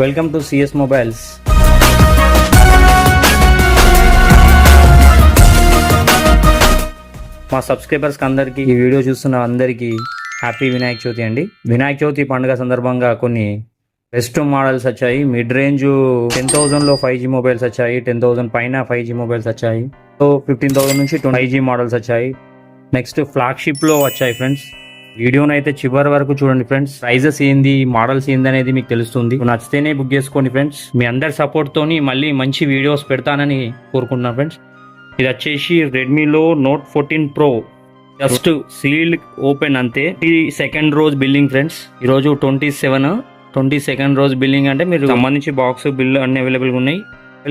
Welcome to CS mobiles. మా సబ్స్క్రైబర్స్కి అందరికీ ఈ వీడియో చూస్తున్న అందరికీ హ్యాపీ వినాయక చవితి అండి. వినాయక చవితి పండుగ సందర్భంగా కొన్ని బెస్ట్ మోడల్స్ వచ్చాయి. మిడ్ రేంజ్ 10,000లో 5G మొబైల్స్ వచ్చాయి, 10,000 పైన 5G మొబైల్స్ వచ్చాయి. సో 15,000 నుంచి 5G మోడల్స్ వచ్చాయి. నెక్స్ట్ ఫ్లాగ్షిప్లో వచ్చాయి ఫ్రెండ్స్. వీడియోని అయితే చివరి వరకు చూడండి ఫ్రెండ్స్. ప్రైజెస్ ఏంది, మోడల్స్ ఏంది అనేది మీకు తెలుస్తుంది. నచ్చితేనే బుక్ చేసుకోండి ఫ్రెండ్స్. మీ అందరి సపోర్ట్ తోని మళ్ళీ మంచి వీడియోస్ పెడతానని కోరుకుంటున్నాను ఫ్రెండ్స్. ఇది వచ్చేసి రెడ్మీలో Note 14 Pro just sealed open అంతే. ఈ సెకండ్ రోజు బిల్లింగ్ ఫ్రెండ్స్. ఈరోజు 22nd రోజు బిల్లింగ్ అంటే మీరు సంబంధించి బాక్స్ బిల్ అన్ని అవైలబుల్గా ఉన్నాయి.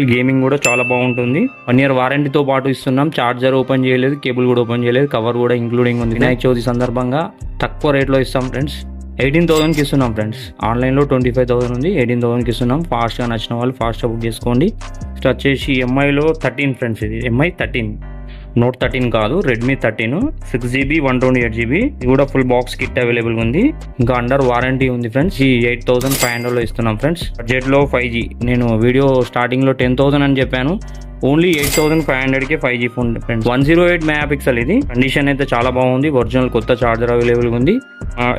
గేమింగ్ కూడా చాలా బాగుంటుంది. 1 year వారంటీతో పాటు ఇస్తున్నాం. చార్జర్ ఓపెన్ చేయలేదు, కేబుల్ కూడా ఓపెన్ చేయలేదు, కవర్ కూడా ఇంక్లూడింగ్ ఉంది. వినాయక చవితి సందర్భంగా తక్కువ రేట్లో ఇస్తాం ఫ్రెండ్స్. 18,000కి ఇస్తున్నాం ఫ్రెండ్స్. ఆన్లైన్లో 25,000 ఉంది, 18,000కి ఇస్తున్నాం. ఫాస్ట్గా నచ్చిన వాళ్ళు ఫాస్ట్గా బుక్ చేసుకోండి. నెక్స్ట్ వచ్చేసి ఎంఐలో 13 ఫ్రెండ్స్. ఇది MI 13, Note 13 కాదు, Redmi 13, 6GB 128GB. ఇది కూడా ఫుల్ బాక్స్ కిట్ అవైలబుల్గా ఉంది. ఇంకా అండర్ వారంటీ ఉంది ఫ్రెండ్స్. ఈ 8,500లో ఇస్తున్నాం ఫ్రెండ్స్. బడ్జెట్లో 5G. నేను వీడియో స్టార్టింగ్లో 10,000 అని చెప్పాను. ఓన్లీ 8,500కి 5G ఫోన్ ఫ్రెండ్స్. 108 మెగాపిక్సెల్. ఇది కండిషన్ అయితే చాలా బాగుంది. ఒరిజినల్ కొత్త చార్జర్ అవైలబుల్గా ఉంది.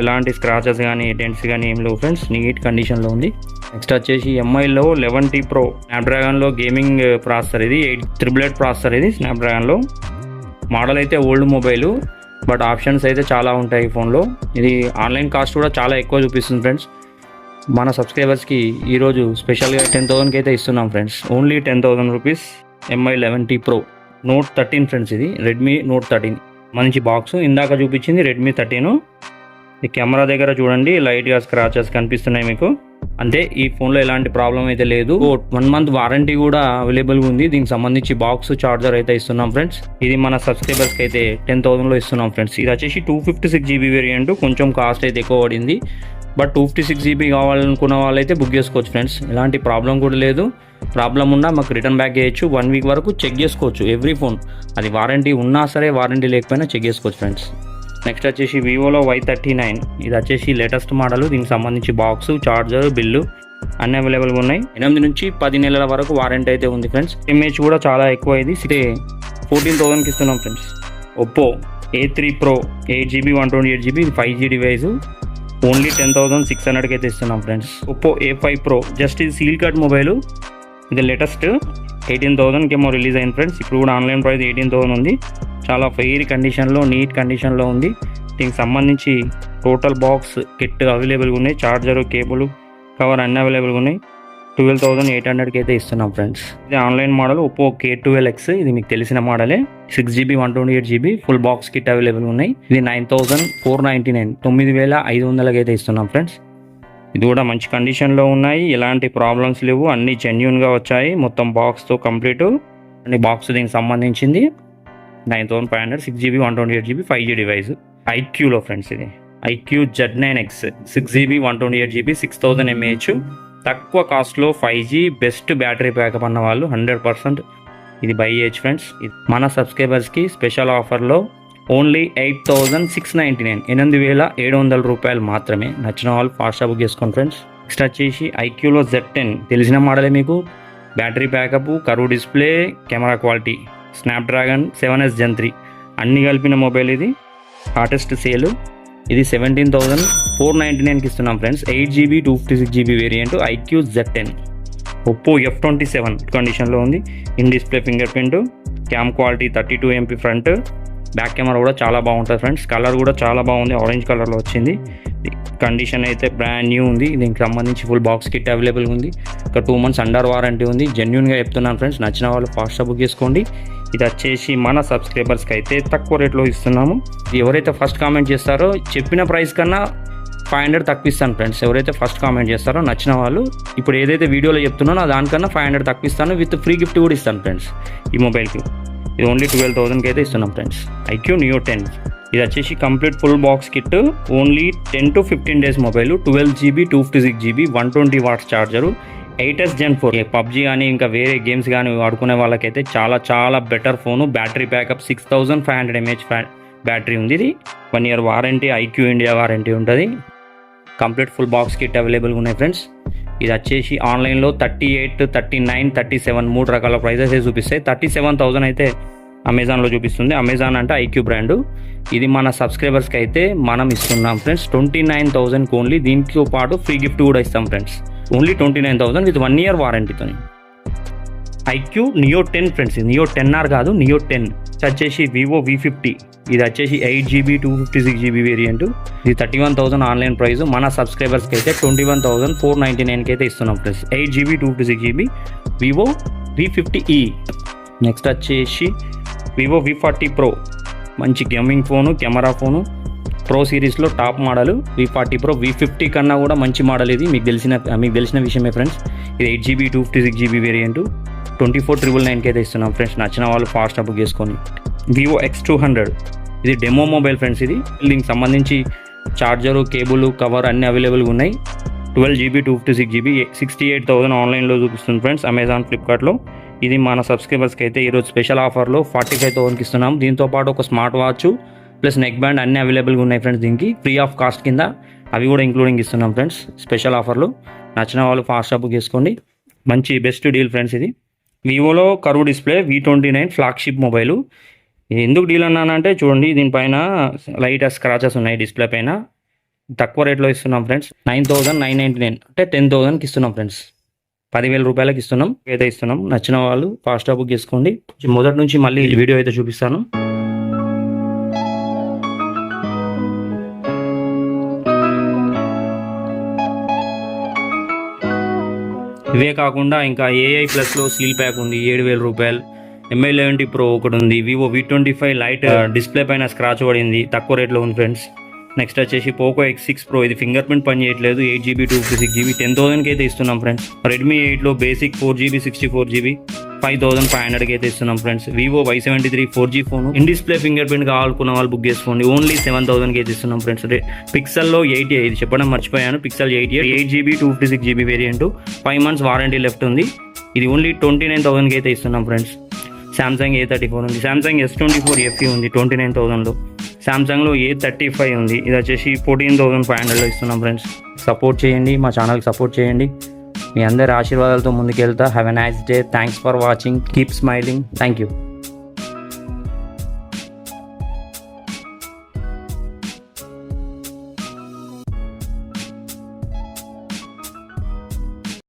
ఎలాంటి స్క్రాచెస్ కానీ డెంట్స్ కానీ ఏం లేవు ఫ్రెండ్స్. నీట్ కండిషన్లో ఉంది. నెక్స్ట్ వచ్చేసి ఎంఐలో 11T Pro స్నాప్డ్రాగన్లో గేమింగ్ ప్రాసెసర్. ఇది 888 ప్రాసెసర్. ఇది స్నాప్డ్రాగన్లో మోడల్ అయితే ఓల్డ్ మొబైల్, బట్ ఆప్షన్స్ అయితే చాలా ఉంటాయి ఈ ఫోన్లో. ఇది ఆన్లైన్ కాస్ట్ కూడా చాలా ఎక్కువ చూపిస్తుంది ఫ్రెండ్స్. మన సబ్స్క్రైబర్స్కి ఈరోజు స్పెషల్గా 10,000కి అయితే ఇస్తున్నాం friends. Only 10,000 rupees. MI 11T Pro Note 13 friends. ఇది Redmi Note 13 మంచి బాక్స్. ఇందాక చూపించింది Redmi 13. ఈ కెమెరా దగ్గర చూడండి, లైట్గా స్క్రాచెస్ కనిపిస్తున్నాయి మీకు. అంటే ఈ ఫోన్లో ఎలాంటి ప్రాబ్లం అయితే లేదు. 1 month వారంటీ కూడా అవైలబుల్గా ఉంది. దీనికి సంబంధించి బాక్స్ చార్జర్ అయితే ఇస్తున్నాం ఫ్రెండ్స్. ఇది మన సబ్స్క్రైబర్స్కి అయితే 10,000లో ఇస్తున్నాం ఫ్రెండ్స్. ఇది వచ్చేసి 256GB వేరియంట్. కొంచెం కాస్ట్ అయితే ఎక్కువ పడింది, బట్ 256GB కావాలనుకున్న వాళ్ళైతే బుక్ చేసుకోవచ్చు ఫ్రెండ్స్. ఎలాంటి ప్రాబ్లం కూడా లేదు. ప్రాబ్లం ఉన్నా మాకు రిటర్న్ బ్యాక్ చేయొచ్చు. 1 week వరకు చెక్ చేసుకోవచ్చు ఎవ్రీ ఫోన్. అది వారంటీ ఉన్నా సరే వారంటీ లేకపోయినా చెక్ చేసుకోవచ్చు ఫ్రెండ్స్. నెక్స్ట్ వచ్చేసి వివోలో Y39. ఇది వచ్చేసి లేటెస్ట్ మోడల్. దీనికి సంబంధించి బాక్స్, చార్జర్, బిల్లు అన్ని అవైలబుల్గా ఉన్నాయి. 8 నుంచి 10 నెలల వరకు వారంటీ అయితే ఉంది ఫ్రెండ్స్. ఎంఏహెచ్ కూడా చాలా ఎక్కువ. ఇది 14,000కి ఇస్తున్నాం friends. Oppo A3 Pro 8GB 128GB 5G device. Only 10,600కి అయితే ఇస్తున్నాం friends. Oppo A5 Pro just ఇది సీల్ కట్ మొబైల్. ఇది లేటెస్ట్ 18,000కి ఏమో రిలీజ్ అయింది ఫ్రెండ్స్. ఇప్పుడు కూడా ఆన్లైన్ ప్రైస్ 18,000 ఉంది. చాలా ఫెయిర్ కండిషన్లో, నీట్ కండిషన్లో ఉంది. దీనికి సంబంధించి టోటల్ బాక్స్ కిట్ అవైలబుల్గా ఉన్నాయి. చార్జరు, కేబుల్, కవర్ అన్నీ అవైలబుల్గా ఉన్నాయి. 12,800కి అయితే ఇస్తున్నాం ఫ్రెండ్స్. ఇది ఆన్లైన్ మోడల్ ఒప్పో K12X. ఇది మీకు తెలిసిన మోడలే. 6GB 128GB full box kit అవైలబుల్గా ఉన్నాయి. ఇది 9,499, 9,500కి అయితే ఇస్తున్నాం ఫ్రెండ్స్. ఇది కూడా మంచి కండిషన్లో ఉన్నాయి. ఎలాంటి ప్రాబ్లమ్స్ లేవు. అన్నీ జెన్యూన్గా వచ్చాయి. మొత్తం బాక్స్తో కంప్లీట్ అన్ని బాక్స్ దీనికి సంబంధించింది. 9,500, 6GB 128GB 5G డివైస్. IQలో ఫ్రెండ్స్. ఇది IQ Z9X 6GB 128GB 6,000 mAh. తక్కువ కాస్ట్లో 5G బెస్ట్ బ్యాటరీ బ్యాకప్ అన్న వాళ్ళు 100% ఇది బై చేయొచ్చు ఫ్రెండ్స్. మన సబ్స్క్రైబర్స్కి స్పెషల్ ఆఫర్లో ఓన్లీ 8,699, 8,700 రూపాయలు మాత్రమే. నచ్చిన వాళ్ళు ఫాస్ట్గా బుక్ చేసుకోండి ఫ్రెండ్స్. నెక్స్ట్ వచ్చేసి IQలో Z10 తెలిసిన మోడలే మీకు. Battery backup, curve display, camera quality, Snapdragon 7S Gen 3 అన్నీ కలిపిన మొబైల్. ఇది హాటెస్ట్ సేల్. ఇది 17,499కి ఇస్తున్నాం friends. 8GB 256GB variant IQ Z10. Oppo F27 కండిషన్లో ఉంది. In display finger print, cam quality 32 MP front, back camera కూడా చాలా బాగుంటుంది ఫ్రెండ్స్. కలర్ కూడా చాలా బాగుంది, ఆరెంజ్ కలర్లో వచ్చింది. కండిషన్ అయితే బ్రాండ్ న్యూ ఉంది. దీనికి సంబంధించి ఫుల్ బాక్స్ కిట్ అవైలబుల్గా ఉంది. ఒక 2 months అండర్ వారంటీ ఉంది. జెన్యూన్గా చెప్తున్నాను ఫ్రెండ్స్. నచ్చిన వాళ్ళు ఫాస్ట్గా బుక్ చేసుకోండి. ఇది వచ్చేసి మన సబ్స్క్రైబర్స్కి అయితే తక్కువ రేట్లో ఇస్తున్నాము. ఎవరైతే ఫస్ట్ కామెంట్ చేస్తారో చెప్పిన ప్రైస్ కన్నా 500 తక్కువ ఇస్తాను ఫ్రెండ్స్. ఎవరైతే ఫస్ట్ కామెంట్ చేస్తారో నచ్చిన వాళ్ళు ఇప్పుడు ఏదైతే వీడియోలో చెప్తున్నానో దానికన్నా 500 తక్కువ ఇస్తాను. విత్ ఫ్రీ గిఫ్ట్ కూడా ఇస్తాను ఫ్రెండ్స్ ఈ మొబైల్కి. ఇది ఓన్లీ 12,000కి అయితే ఇస్తున్నాం ఫ్రెండ్స్. IQ Neo 10. ఇది వచ్చేసి complete full box kit. Only 10 to 15 days mobile. 12GB 256GB 120 watts charger, 8S Gen 4. PUBG కానీ ఇంకా వేరే గేమ్స్ కానీ ఆడుకునే వాళ్ళకైతే చాలా చాలా better phone. Battery backup 6,500 mAh battery ఉంది. ఇది 1 year warranty, IQ India warranty ఉంటుంది. కంప్లీట్ ఫుల్ బాక్స్ కిట్ అవైలబుల్గా ఉన్నాయి ఫ్రెండ్స్. ఇది వచ్చేసి ఆన్లైన్లో 38, 39, 37 3 రకాల ప్రైజెస్ చూపిస్తాయి. 37,000 అయితే అమెజాన్లో చూపిస్తుంది. అమెజాన్ అంటే ఐక్యూ బ్రాండు. ఇది మన సబ్స్క్రైబర్స్కి అయితే మనం ఇస్తున్నాం ఫ్రెండ్స్ 29,000 ఓన్లీ. దీంతో పాటు ఫ్రీ గిఫ్ట్ కూడా ఇస్తాం ఫ్రెండ్స్. ఓన్లీ 29,000 విత్ 1 year వారంటీతో. IQOO Neo 10 friends. ఇది నియో 10R కాదు, నియో 10. వచ్చేసి వివో V50. ఇది వచ్చేసి 8GB 256GB వేరియంట్. ఇది 31,000 ఆన్లైన్ ప్రైస్. మన సబ్స్క్రైబర్స్కి అయితే 21,499 అయితే ఇస్తున్నాం friends. 8GB 256GB Vivo V50e. Next వచ్చేసి వివో V40 Pro. మంచి gaming phone, camera phone, pro సిరీస్లో top model V40 Pro. V50 కన్నా కూడా మంచి మోడల్ ఇది, మీకు తెలిసిన విషయమే ఫ్రెండ్స్. ఇది 8GB 256GB వేరియంట్. 24,999 అయితే ఇస్తున్నాం ఫ్రెండ్స్. నచ్చిన వాళ్ళు ఫాస్ట్ బుక్ చేసుకొని. Vivo X200. ఇది డెమో మొబైల్ ఫ్రెండ్స్. ఇది దీనికి సంబంధించి చార్జరు, కేబుల్, కవర్ అన్నీ అవైలబుల్గా ఉన్నాయి. 12GB 256GB 68,000 ఆన్లైన్లో చూపిస్తుంది ఫ్రెండ్స్, అమెజాన్, ఫ్లిప్కార్ట్లో. ఇది మన సబ్స్క్రైబర్స్కి అయితే ఈరోజు స్పెషల్ ఆఫర్లో 45,000కి ఇస్తున్నాం. దీంతోపాటు ఒక smart watch plus neck band అన్నీ అవైలబుల్గా ఉన్నాయి ఫ్రెండ్స్. దీనికి ఫ్రీ ఆఫ్ కాస్ట్ కింద అవి కూడా ఇంక్లూడింగ్ ఇస్తున్నాం ఫ్రెండ్స్ స్పెషల్ ఆఫర్లో. నచ్చిన వాళ్ళు ఫాస్ట్ బుక్ చేసుకోండి. మంచి బెస్ట్ డీల్ ఫ్రెండ్స్. ఇది వివోలో curve display V29 flagship mobile. ఎందుకు డీల్ అన్నానంటే చూడండి, దీనిపైన లైట్ స్క్రాచెస్ ఉన్నాయి డిస్ప్లే పైన. తక్కువ రేట్లో ఇస్తున్నాం ఫ్రెండ్స్. 9,999 అంటే 10,000కి ఇస్తున్నాం ఫ్రెండ్స్. 10,000 రూపాయలకి ఇస్తున్నాం. అయితే ఇస్తున్నాం. నచ్చిన వాళ్ళు ఫాస్ట్ బుక్ చేసుకోండి. మొదటి నుంచి మళ్ళీ వీడియో అయితే చూపిస్తాను. ఇవే కాకుండా ఇంకా AI ప్లస్లో సీల్ ప్యాక్ ఉంది 7,000 రూపాయలు. MI11 Pro ఒకటి ఉంది. వివో V25 లైట్ డిస్ప్లే పైన స్క్రాచ్ పడింది, తక్కువ రేట్లో ఉంది ఫ్రెండ్స్. నెక్స్ట్ వచ్చేసి పోకో X6 Pro. ఇది ఫింగర్ ప్రింట్ పని చేయట్లేదు. 8GB 256GB 10,000కి అయితే ఇస్తున్నాం ఫ్రెండ్స్. రెడ్మీ 8లో బేసిక్ 4GB 64GB 5,500కి అయితే ఇస్తున్నాం friends. Vivo Y73 4G phone. In display finger print కావాలనుకున్న వాళ్ళు బుక్ చేసుకోండి. ఓన్లీ 7,000కి అయితే ఇస్తున్నాం ఫ్రెండ్స్. పిక్సెల్లో 88. ఇది చెప్పడం మర్చిపోయాను. Pixel 8GB 256GB variant. 5 months warranty left ఉంది. ఇది ఓన్లీ 29,000కి అయితే ఇస్తున్నాం ఫ్రెండ్స్. సామ్సంగ్ A34 ఉంది. సామ్సంగ్ S24 FE ఉంది 29,000లో. సామ్సంగ్లో A35 ఉంది. ఇది వచ్చేసి 14,500లో ఇస్తున్నాం ఫ్రెండ్స్. సపోర్ట్ చేయండి, మా ఛానల్కి సపోర్ట్ చేయండి. మీ అందరి ఆశీర్వాదాలతో ముందుకెళ్తా. Have a nice day. Thanks for watching. Keep smiling. Thank you.